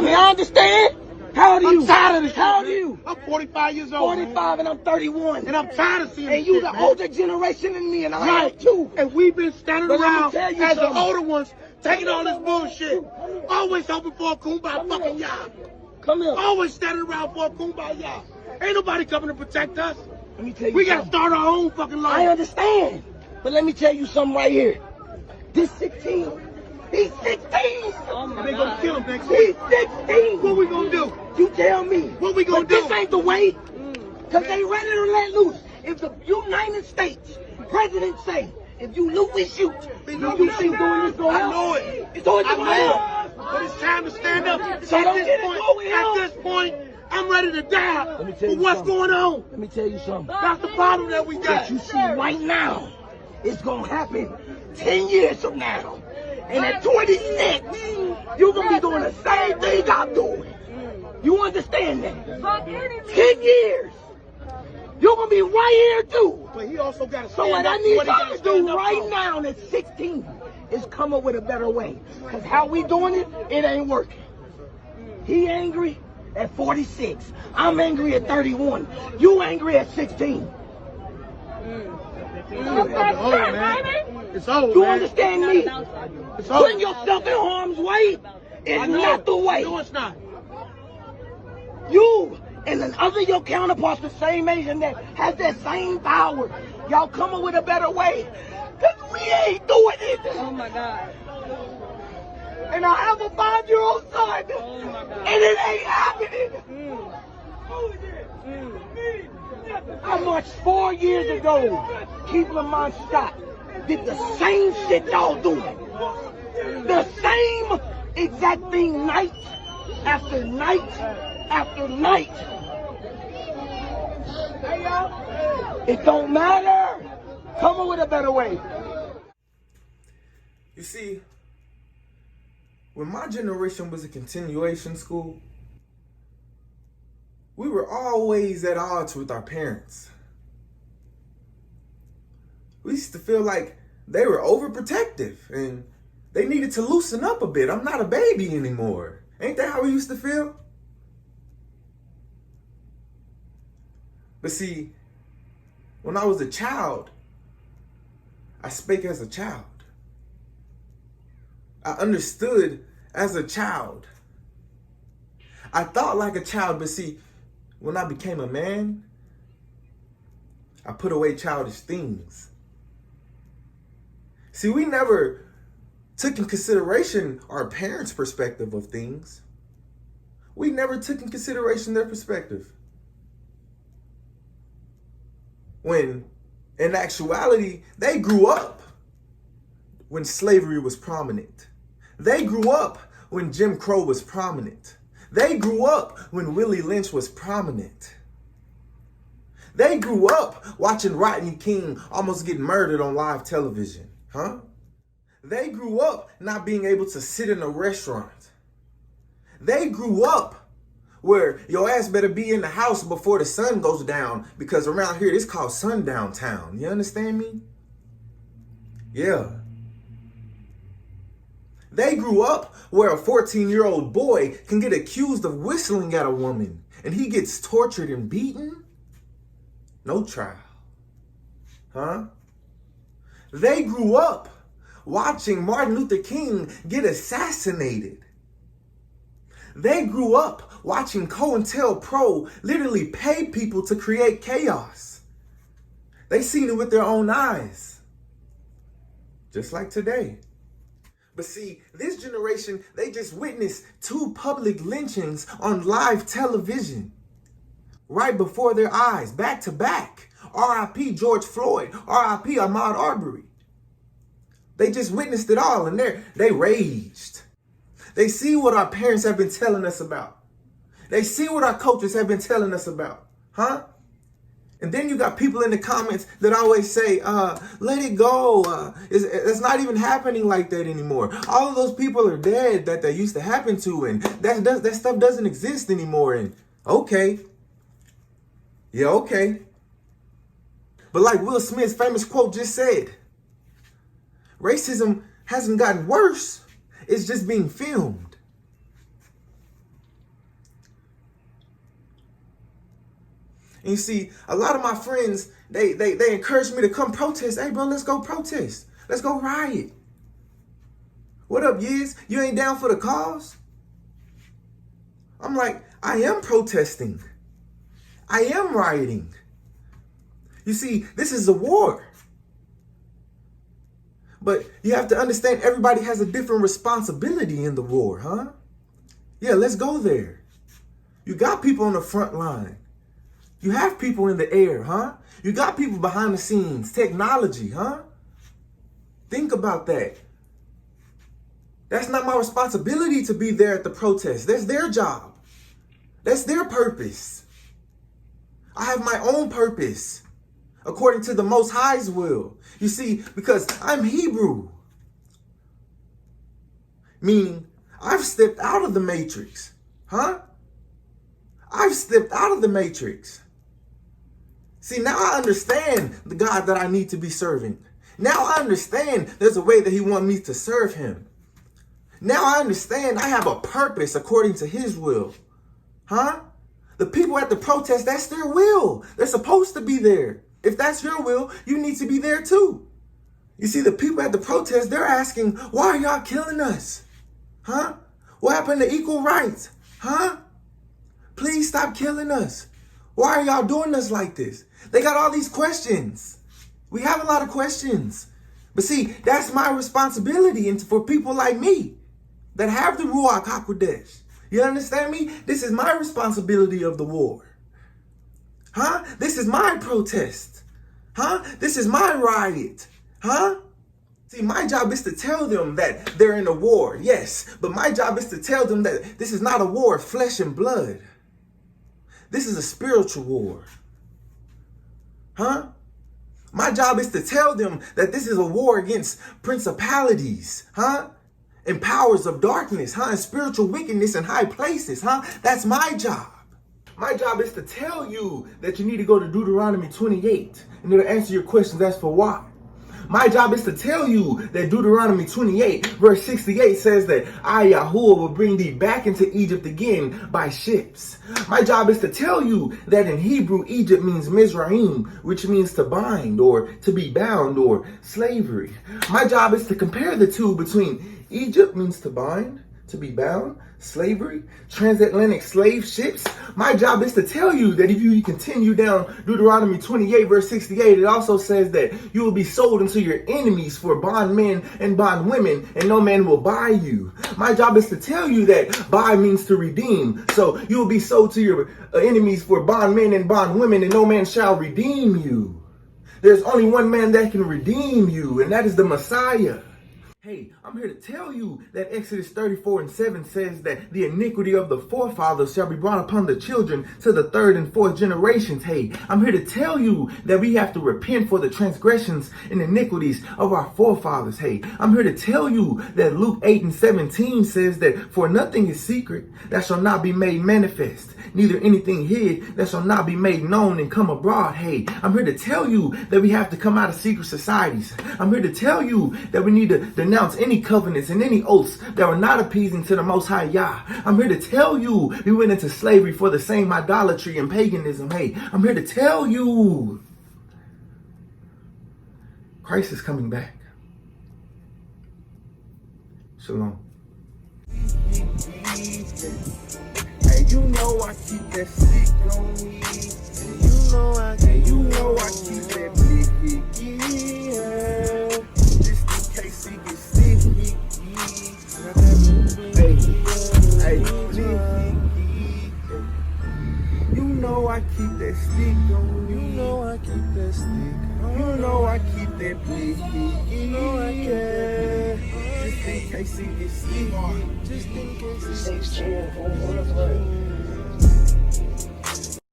I mean, I understand. How old are you? I'm tired of this. How old are you? I'm 45 years old. 45 and I'm 31. And I'm tired of seeing and this you shit, the man. older generation than me, and I Right. am too. And we've been standing around as the older ones, taking all this bullshit. Always hoping for a kumbaya fucking y'all. Come here. Always standing around for a kumbaya. Ain't nobody coming to protect us. Let me tell you We gotta something. start our own fucking life. I understand. But let me tell you something right here. This 16, he's 16. Oh my They gonna God. kill him next He's week. 16. What we gonna do? You tell me. What we gonna but do? This ain't the way. Because they ready to let loose. If the United States president say, if you loot, we shoot. Do you think doing this going I help? know it. It's doing this I going know help. it. But it's time to stand up. So don't get it going At on. this point, I'm ready to die. Let me tell For you what's something. going on? Let me tell you something. That's the problem that we got. That you see right now, it's gonna happen 10 years from now. And at 26, you're gonna be doing the same thing I'm doing. You understand that? 10 years. You're gonna be right here too. But he also got to stand So what up I for need what he y'all gotta to stand do up right for. now at 16 is come up with a better way. Cause how we doing it, it ain't working. He angry at 46. I'm angry at 31. You angry at 16. It's old, man. It's old, You man. understand me? It's old. Putting yourself in harm's way is not the way. No, it's not. You and then other your counterparts the same age and that has that same power. Y'all come up with a better way. Cause we ain't doing it. Oh my God. And I have a 5-year-old son. Oh my God. And it ain't happening. I marched 4 years ago. Keep Lamont Scott. Did the same shit y'all doing. The same exact thing night after night after night. It don't matter. Come up with a better way. You see, when my generation was a continuation school, we were always at odds with our parents. We used to feel like they were overprotective and they needed to loosen up a bit. I'm not a baby anymore. Ain't that how we used to feel? But see, when I was a child, I spake as a child. I understood as a child. I thought like a child, but see, when I became a man, I put away childish things. See, we never took in consideration our parents' perspective of things. We never took in consideration their perspective. When, in actuality, they grew up when slavery was prominent. They grew up when Jim Crow was prominent. They grew up when Willie Lynch was prominent. They grew up watching Rodney King almost get murdered on live television. Huh? They grew up not being able to sit in a restaurant. They grew up where your ass better be in the house before the sun goes down, because around here it's called sundown town. You understand me? Yeah. They grew up where a 14-year-old boy can get accused of whistling at a woman and he gets tortured and beaten. No trial. Huh? They grew up watching Martin Luther King get assassinated. They grew up watching COINTELPRO literally pay people to create chaos. They seen it with their own eyes. Just like today. But see, this generation, they just witnessed 2 public lynchings on live television. Right before their eyes, back to back. R.I.P. George Floyd, R.I.P. Ahmaud Arbery. They just witnessed it all and they raged. They see what our parents have been telling us about. They see what our coaches have been telling us about. Huh? And then you got people in the comments that always say, let it go. It's not even happening like that anymore. All of those people are dead that used to happen to, and that stuff doesn't exist anymore. And okay. Yeah, okay. But like Will Smith's famous quote just said, racism hasn't gotten worse. It's just being filmed. And you see, a lot of my friends, they encourage me to come protest. Hey, bro, let's go protest. Let's go riot. What up, Yiz? You ain't down for the cause? I'm like, I am protesting. I am rioting. You see, this is a war. But you have to understand everybody has a different responsibility in the war, huh? Yeah, let's go there. You got people on the front line. You have people in the air, huh? You got people behind the scenes, technology, huh? Think about that. That's not my responsibility to be there at the protest. That's their job. That's their purpose. I have my own purpose, according to the Most High's will. You see, because I'm Hebrew, meaning I've stepped out of the matrix, huh? I've stepped out of the matrix. See, now I understand the God that I need to be serving. Now I understand there's a way that he wants me to serve him. Now I understand I have a purpose according to his will. Huh? The people at the protest, that's their will. They're supposed to be there. If that's your will, you need to be there too. You see, the people at the protest, they're asking, why are y'all killing us? Huh? What happened to equal rights? Huh? Please stop killing us. Why are y'all doing us like this? They got all these questions. We have a lot of questions. But see, that's my responsibility, and for people like me that have the Ruach HaKodesh. You understand me? This is my responsibility of the war. Huh? This is my protest. Huh? This is my riot. Huh? See, my job is to tell them that they're in a war, yes. But my job is to tell them that this is not a war of flesh and blood. This is a spiritual war. Huh? My job is to tell them that this is a war against principalities, huh? And powers of darkness, huh? And spiritual wickedness in high places, huh? That's my job. My job is to tell you that you need to go to Deuteronomy 28 and it'll answer your questions as for why. My job is to tell you that Deuteronomy 28 verse 68 says that I, Yahuwah, will bring thee back into Egypt again by ships. My job is to tell you that in Hebrew, Egypt means Mizraim, which means to bind or to be bound or slavery. My job is to compare the two between Egypt means to bind, to be bound, slavery, transatlantic slave ships. My job is to tell you that if you continue down Deuteronomy 28 verse 68, it also says that you will be sold unto your enemies for bondmen and bondwomen, and no man will buy you. My job is to tell you that buy means to redeem. So you will be sold to your enemies for bondmen and bondwomen, and no man shall redeem you. There's only one man that can redeem you, and that is the Messiah. Hey, I'm here to tell you that Exodus 34:7 says that the iniquity of the forefathers shall be brought upon the children to the third and fourth generations. Hey, I'm here to tell you that we have to repent for the transgressions and iniquities of our forefathers. Hey, I'm here to tell you that Luke 8:17 says that for nothing is secret that shall not be made manifest, neither anything hid that shall not be made known and come abroad. Hey, I'm here to tell you that we have to come out of secret societies. I'm here to tell you that we need to denounce any covenants and any oaths that were not appeasing to the Most High Yah. I'm here to tell you we went into slavery for the same idolatry and paganism. Hey, I'm here to tell you Christ is coming back. Shalom. Hey, you know I keep that stick on me. You know I keep that blicky. Yeah. Just in case he gets sticky. Hey, blicky. You know I keep that stick on me. You know I keep that stick on me. You know I keep that blicky. You know I can. Just in case he gets sticky. Just in case he gets sticky.